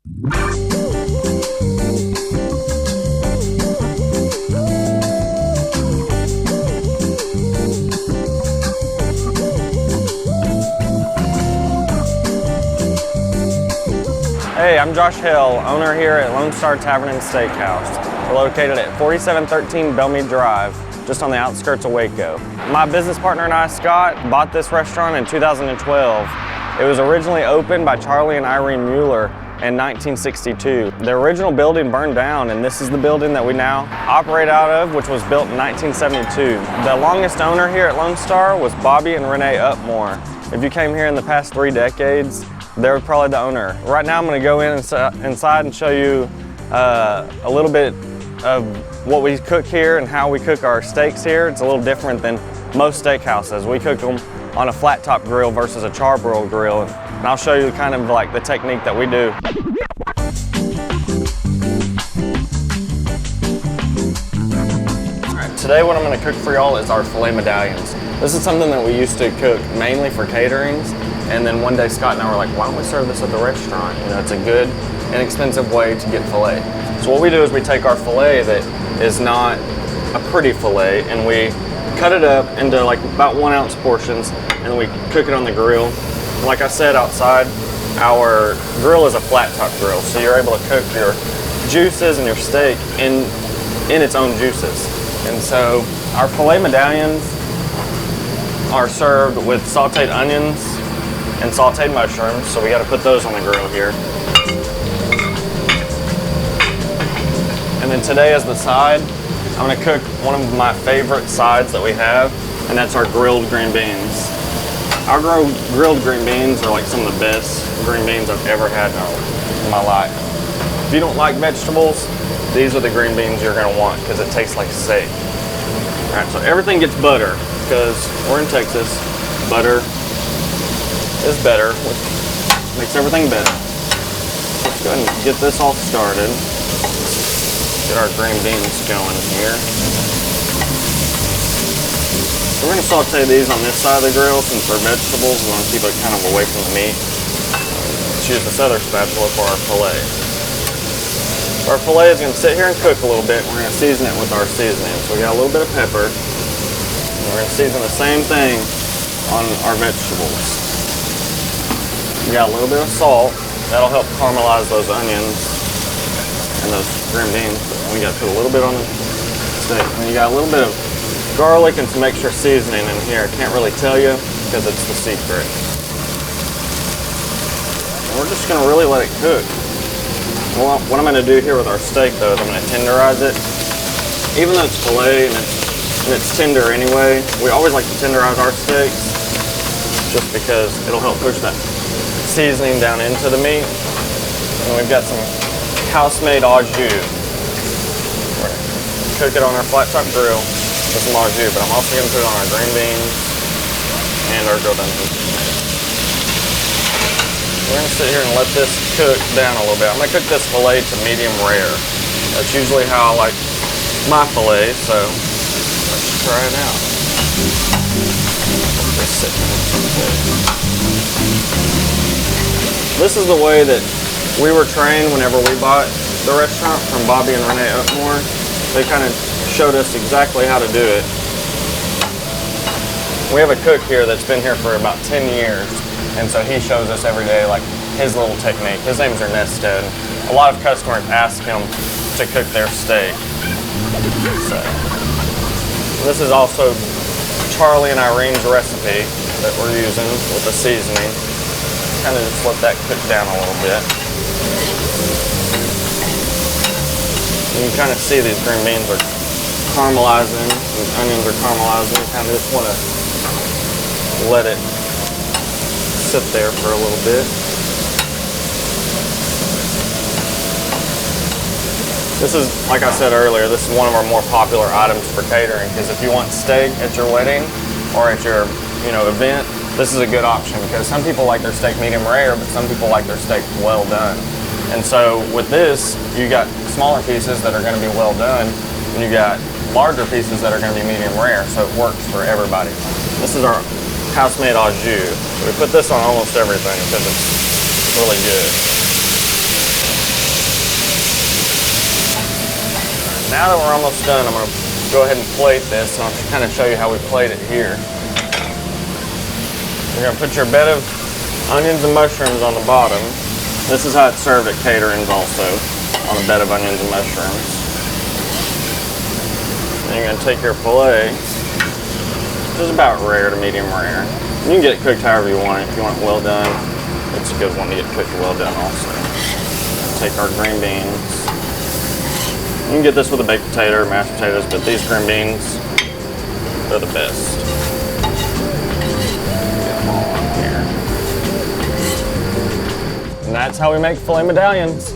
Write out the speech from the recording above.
Hey, I'm Josh Hill, owner here at Lone Star Tavern and Steakhouse. We're located at 4713 Bellmead Drive, just on the outskirts of Waco. My business partner and I, Scott, bought this restaurant in 2012. It was originally opened by Charlie and Irene Mueller in 1962. The original building burned down, and this is the building that we now operate out of, which was built in 1972. The longest owner here at Lone Star was Bobby and Renee Upmore. If you came here in the past 3 decades, they're probably the owner. Right now I'm going to go inside and show you a little bit of what we cook here and how we cook our steaks here. It's a little different than most steakhouses. We cook them on a flat top grill versus a charbroil grill, and I'll show you kind of like the technique that we do. All right, today what I'm going to cook for y'all is our filet medallions. This is something that we used to cook mainly for caterings. And then one day Scott and I were like, why don't we serve this at the restaurant? You know, it's a good, inexpensive way to get filet. So what we do is we take our filet that is not a pretty filet and we cut it up into like about 1 ounce portions, and we cook it on the grill. Like I said, outside, our grill is a flat top grill, so you're able to cook your juices and your steak in its own juices. And so our filet medallions are served with sauteed onions and sauteed mushrooms, so we got to put those on the grill here. And then today as the side, I'm going to cook one of my favorite sides that we have, and that's our grilled green beans. Our grilled green beans are like some of the best green beans I've ever had in my life. If you don't like vegetables, these are the green beans you're going to want because it tastes like steak. All right, so everything gets butter because we're in Texas. Butter is better, which makes everything better. Let's go ahead and get this all started. Get our green beans going here. We're going to saute these on this side of the grill since they're vegetables. We want to keep it kind of away from the meat. Let's use this other spatula for our filet. Our filet is going to sit here and cook a little bit. We're going to season it with our seasoning. So we got a little bit of pepper. And we're going to season the same thing on our vegetables. We got a little bit of salt. That'll help caramelize those onions and those green beans. We got to put a little bit on the steak. And you got a little bit of garlic and some extra seasoning in here. I can't really tell you because it's the secret. And we're just going to really let it cook. Well, what I'm going to do here with our steak though is I'm going to tenderize it. Even though it's filet and it's tender anyway, we always like to tenderize our steaks just because it'll help push that seasoning down into the meat. And we've got some house-made au jus. We're going to cook it on our flat top grill with some au jus, but I'm also going to put it on our green beans and our grilled onions. We're going to sit here and let this cook down a little bit. I'm going to cook this filet to medium rare. That's usually how I like my filet, so let's try it out. Just sit here. This is the way that we were trained whenever we bought the restaurant from Bobby and Renee Upmore. They kind of showed us exactly how to do it. We have a cook here that's been here for about 10 years, and so he shows us every day like his little technique. His name's Ernesto. A lot of customers ask him to cook their steak. So this is also Charlie and Irene's recipe that we're using with the seasoning. Kind of just let that cook down a little bit. You can kind of see these green beans are caramelizing, these onions are caramelizing. You kind of just want to let it sit there for a little bit. This is, like I said earlier, this is one of our more popular items for catering, because if you want steak at your wedding or at your event, this is a good option, because some people like their steak medium rare, but some people like their steak well done. And so with this, you got smaller pieces that are going to be well done, and you got larger pieces that are going to be medium rare, so it works for everybody. This is our house-made au jus. We put this on almost everything because it's really good. Now that we're almost done, I'm gonna go ahead and plate this, and I'll kind of show you how we plate it here. You're gonna put your bed of onions and mushrooms on the bottom. This is how it's served at caterings also, on a bed of onions and mushrooms. Then you're gonna take your filet, which is about rare to medium rare. You can get it cooked however you want it. If you want it well done, it's a good one to get cooked well done also. Take our green beans. You can get this with a baked potato or mashed potatoes, but these green beans, they're the best. Get them all on here. And that's how we make filet medallions.